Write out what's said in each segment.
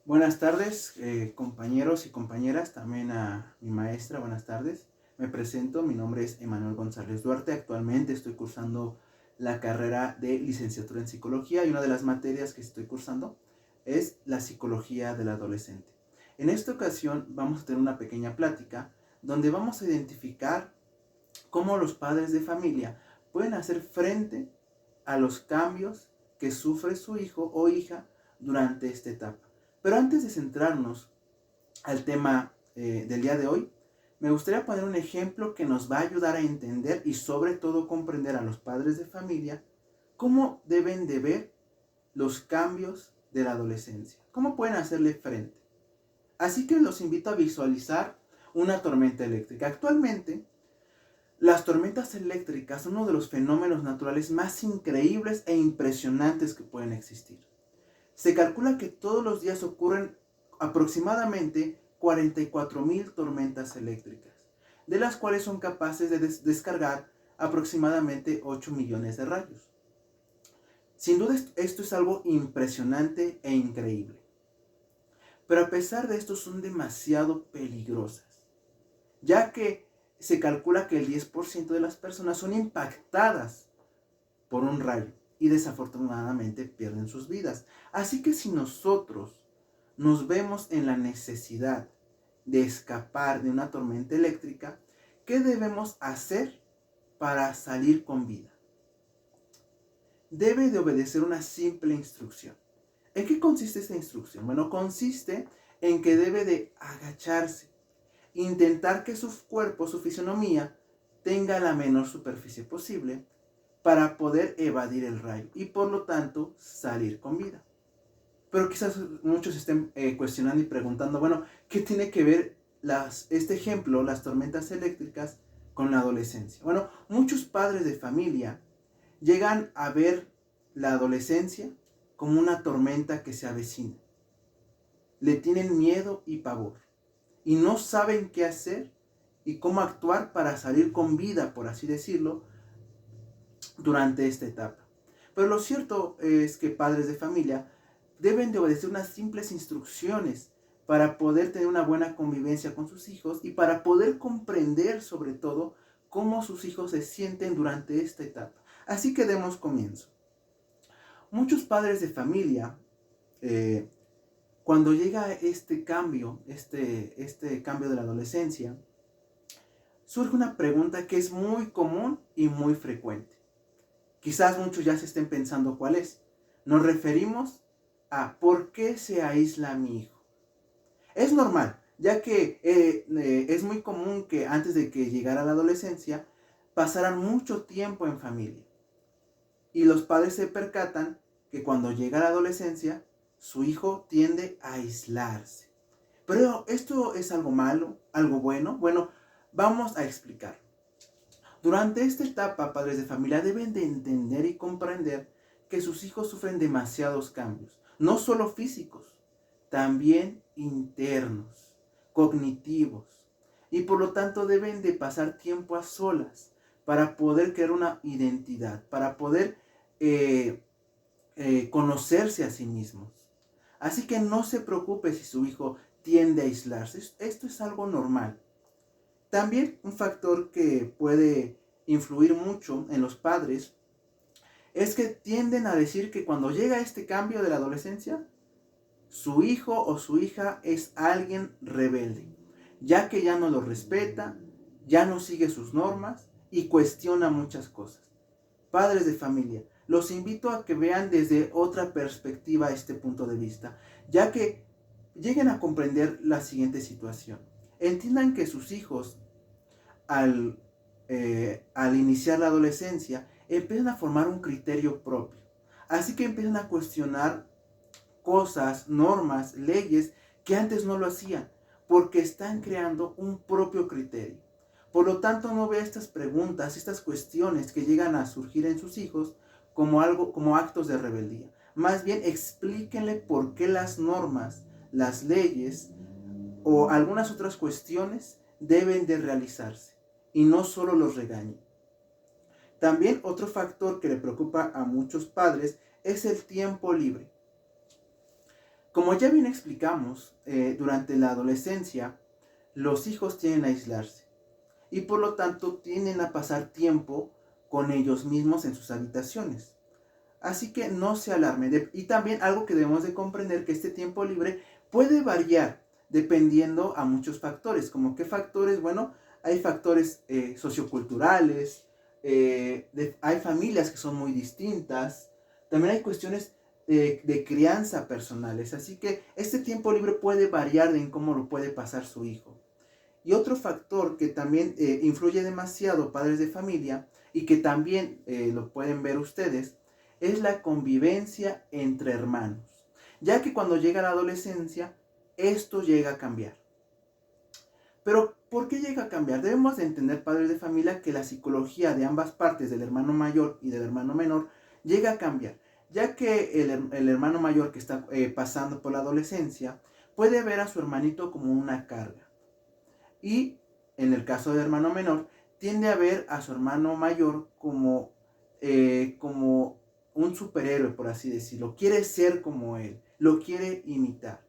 Buenas tardes, compañeros y compañeras, también a mi maestra, buenas tardes. Me presento, mi nombre es Emanuel González Duarte. Actualmente estoy cursando la carrera de licenciatura en psicología y una de las materias que estoy cursando es la psicología del adolescente. En esta ocasión vamos a tener una pequeña plática donde vamos a identificar cómo los padres de familia pueden hacer frente a los cambios que sufre su hijo o hija durante esta etapa. Pero antes de centrarnos al tema del día de hoy, me gustaría poner un ejemplo que nos va a ayudar a entender y sobre todo comprender a los padres de familia cómo deben de ver los cambios de la adolescencia, cómo pueden hacerle frente. Así que los invito a visualizar una tormenta eléctrica. Actualmente, las tormentas eléctricas son uno de los fenómenos naturales más increíbles e impresionantes que pueden existir. Se calcula que todos los días ocurren aproximadamente 44,000 tormentas eléctricas, de las cuales son capaces de descargar aproximadamente 8 millones de rayos. Sin duda esto es algo impresionante e increíble. Pero a pesar de esto son demasiado peligrosas, ya que se calcula que el 10% de las personas son impactadas por un rayo y desafortunadamente pierden sus vidas. Así que si nosotros nos vemos en la necesidad de escapar de una tormenta eléctrica, ¿qué debemos hacer para salir con vida? Debe de obedecer una simple instrucción. ¿En qué consiste esta instrucción? Bueno, consiste en que debe de agacharse, intentar que su cuerpo, su fisionomía, tenga la menor superficie posible para poder evadir el rayo y por lo tanto salir con vida. Pero quizás muchos estén cuestionando y preguntando, bueno, ¿qué tiene que ver este ejemplo, las tormentas eléctricas, con la adolescencia? Bueno, muchos padres de familia llegan a ver la adolescencia como una tormenta que se avecina. Le tienen miedo y pavor y no saben qué hacer y cómo actuar para salir con vida, por así decirlo, durante esta etapa. Pero lo cierto es que padres de familia deben de obedecer unas simples instrucciones para poder tener una buena convivencia con sus hijos y para poder comprender sobre todo cómo sus hijos se sienten durante esta etapa. Así que demos comienzo. Muchos padres de familia, cuando llega este cambio, este cambio de la adolescencia, surge una pregunta que es muy común y muy frecuente. Quizás muchos ya se estén pensando cuál es. Nos referimos a ¿por qué se aísla mi hijo? Es normal, ya que es muy común que antes de que llegara la adolescencia pasaran mucho tiempo en familia. Y los padres se percatan que cuando llega la adolescencia, su hijo tiende a aislarse. Pero ¿esto es algo malo? ¿Algo bueno? Bueno, vamos a explicar. Durante esta etapa, padres de familia deben de entender y comprender que sus hijos sufren demasiados cambios, no solo físicos, también internos, cognitivos, y por lo tanto deben de pasar tiempo a solas para poder crear una identidad, para poder conocerse a sí mismos. Así que no se preocupe si su hijo tiende a aislarse, esto es algo normal. También un factor que puede influir mucho en los padres es que tienden a decir que cuando llega este cambio de la adolescencia, su hijo o su hija es alguien rebelde, ya que ya no lo respeta, ya no sigue sus normas y cuestiona muchas cosas. Padres de familia, los invito a que vean desde otra perspectiva este punto de vista, ya que lleguen a comprender la siguiente situación. Entiendan que sus hijos, al iniciar la adolescencia, empiezan a formar un criterio propio. Así que empiezan a cuestionar cosas, normas, leyes que antes no lo hacían, porque están creando un propio criterio. Por lo tanto, no vea estas preguntas, estas cuestiones que llegan a surgir en sus hijos como actos de rebeldía. Más bien explíquenle por qué las normas, las leyes o algunas otras cuestiones deben de realizarse y no solo los regañen. También otro factor que le preocupa a muchos padres es el tiempo libre. Como ya bien explicamos, durante la adolescencia, los hijos tienden a aislarse y por lo tanto tienden a pasar tiempo con ellos mismos en sus habitaciones. Así que no se alarme. Y también algo que debemos de comprender, que este tiempo libre puede variar dependiendo a muchos factores. ¿Como qué factores? Bueno, hay factores socioculturales, hay familias que son muy distintas, también hay cuestiones de crianza personales. Así que este tiempo libre puede variar en cómo lo puede pasar su hijo. Y otro factor que también influye demasiado, padres de familia, y que también lo pueden ver ustedes, es la convivencia entre hermanos. Ya que cuando llega la adolescencia, esto llega a cambiar. Pero, ¿por qué llega a cambiar? Debemos de entender, padres de familia, que la psicología de ambas partes, del hermano mayor y del hermano menor, llega a cambiar. Ya que el hermano mayor que está pasando por la adolescencia puede ver a su hermanito como una carga. Y en el caso del hermano menor, tiende a ver a su hermano mayor como un superhéroe, por así decirlo. Quiere ser como él, lo quiere imitar.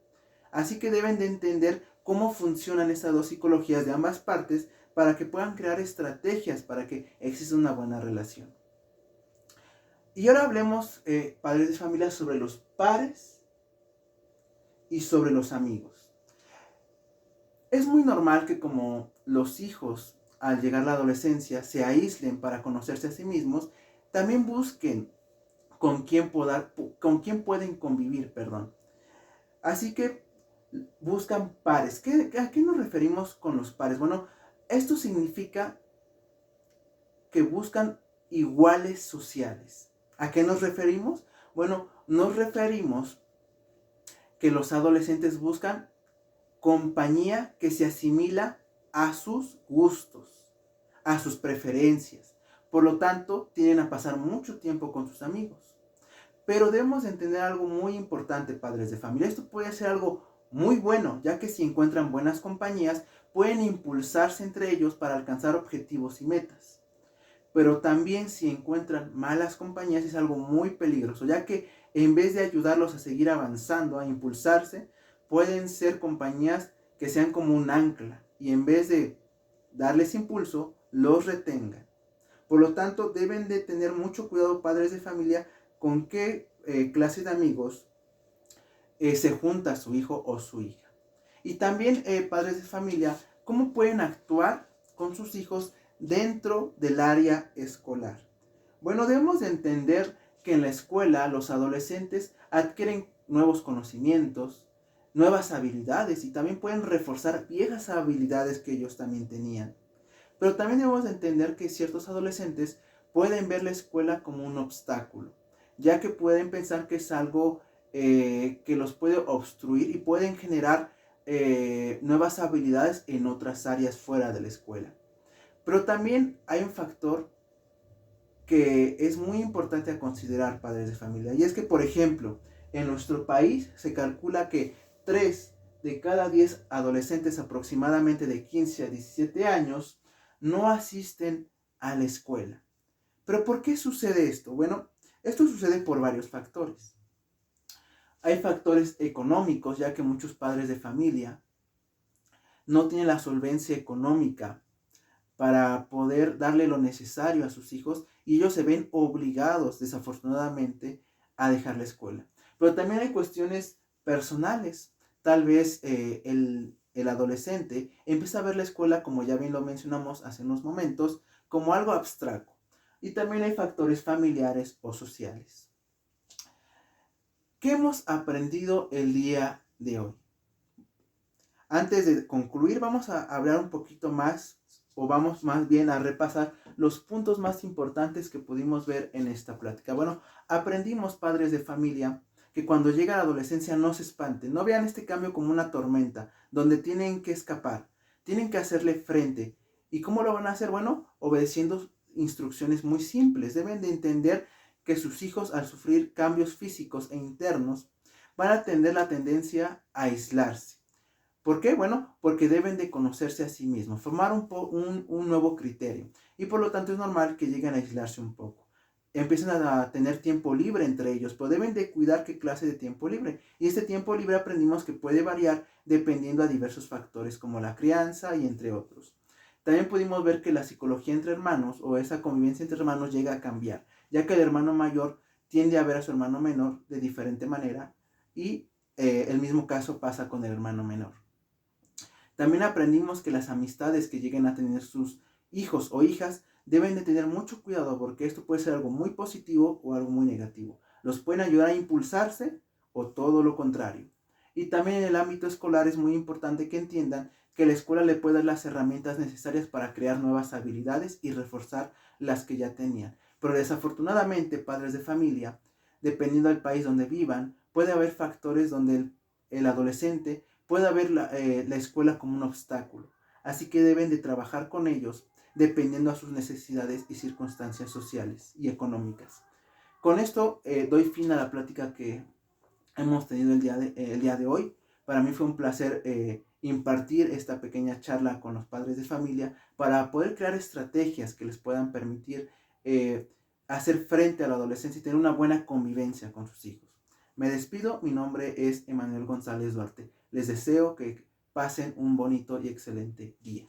Así que deben de entender cómo funcionan estas dos psicologías de ambas partes para que puedan crear estrategias para que exista una buena relación. Y ahora hablemos, padres de familia, sobre los pares y sobre los amigos. Es muy normal que como los hijos al llegar a la adolescencia se aíslen para conocerse a sí mismos, también busquen con quién pueden convivir, perdón. Así que buscan pares. ¿A qué nos referimos con los pares? Bueno, esto significa que buscan iguales sociales. ¿A qué nos referimos? Bueno, nos referimos que los adolescentes buscan compañía que se asimila a sus gustos, a sus preferencias. Por lo tanto, tienden a pasar mucho tiempo con sus amigos. Pero debemos entender algo muy importante, padres de familia. Esto puede ser algo muy bueno, ya que si encuentran buenas compañías, pueden impulsarse entre ellos para alcanzar objetivos y metas. Pero también si encuentran malas compañías es algo muy peligroso, ya que en vez de ayudarlos a seguir avanzando, a impulsarse, pueden ser compañías que sean como un ancla y en vez de darles impulso, los retengan. Por lo tanto, deben de tener mucho cuidado, padres de familia, con qué clase de amigos se junta su hijo o su hija. Y también, padres de familia, cómo pueden actuar con sus hijos dentro del área escolar. Bueno, debemos de entender que en la escuela los adolescentes adquieren nuevos conocimientos, nuevas habilidades y también pueden reforzar viejas habilidades que ellos también tenían. Pero también debemos de entender que ciertos adolescentes pueden ver la escuela como un obstáculo, ya que pueden pensar que es algo que los puede obstruir y pueden generar nuevas habilidades en otras áreas fuera de la escuela. Pero también hay un factor que es muy importante a considerar, padres de familia, y es que, por ejemplo, en nuestro país se calcula que 3 de cada 10 adolescentes aproximadamente de 15 a 17 años no asisten a la escuela. ¿Pero por qué sucede esto? Bueno, esto sucede por varios factores. Hay factores económicos, ya que muchos padres de familia no tienen la solvencia económica para poder darle lo necesario a sus hijos y ellos se ven obligados, desafortunadamente, a dejar la escuela. Pero también hay cuestiones personales. Tal vez el adolescente empieza a ver la escuela, como ya bien lo mencionamos hace unos momentos, como algo abstracto. Y también hay factores familiares o sociales. ¿Qué hemos aprendido el día de hoy? Antes de concluir, vamos a hablar un poquito más, o vamos más bien a repasar los puntos más importantes que pudimos ver en esta plática. Bueno, aprendimos, padres de familia, que cuando llega la adolescencia no se espanten, no vean este cambio como una tormenta, donde tienen que escapar, tienen que hacerle frente. ¿Y cómo lo van a hacer? Bueno, obedeciendo instrucciones muy simples. Deben de entender que sus hijos, al sufrir cambios físicos e internos, van a tener la tendencia a aislarse. ¿Por qué? Bueno, porque deben de conocerse a sí mismos, formar un nuevo criterio y por lo tanto es normal que lleguen a aislarse un poco. empiezan a tener tiempo libre entre ellos, pero deben de cuidar qué clase de tiempo libre. Y este tiempo libre aprendimos que puede variar dependiendo a diversos factores como la crianza y entre otros. También pudimos ver que la psicología entre hermanos o esa convivencia entre hermanos llega a cambiar, ya que el hermano mayor tiende a ver a su hermano menor de diferente manera y el mismo caso pasa con el hermano menor. También aprendimos que las amistades que lleguen a tener sus hijos o hijas deben de tener mucho cuidado porque esto puede ser algo muy positivo o algo muy negativo. Los pueden ayudar a impulsarse o todo lo contrario. Y también en el ámbito escolar es muy importante que entiendan que la escuela le puede dar las herramientas necesarias para crear nuevas habilidades y reforzar las que ya tenían. Pero desafortunadamente, padres de familia, dependiendo del país donde vivan, puede haber factores donde el adolescente puede ver la escuela como un obstáculo. Así que deben de trabajar con ellos dependiendo a sus necesidades y circunstancias sociales y económicas. Con esto doy fin a la plática que hemos tenido el día de hoy. Para mí fue un placer impartir esta pequeña charla con los padres de familia para poder crear estrategias que les puedan permitir hacer frente a la adolescencia y tener una buena convivencia con sus hijos. Me despido, mi nombre es Emanuel González Duarte. Les deseo que pasen un bonito y excelente día.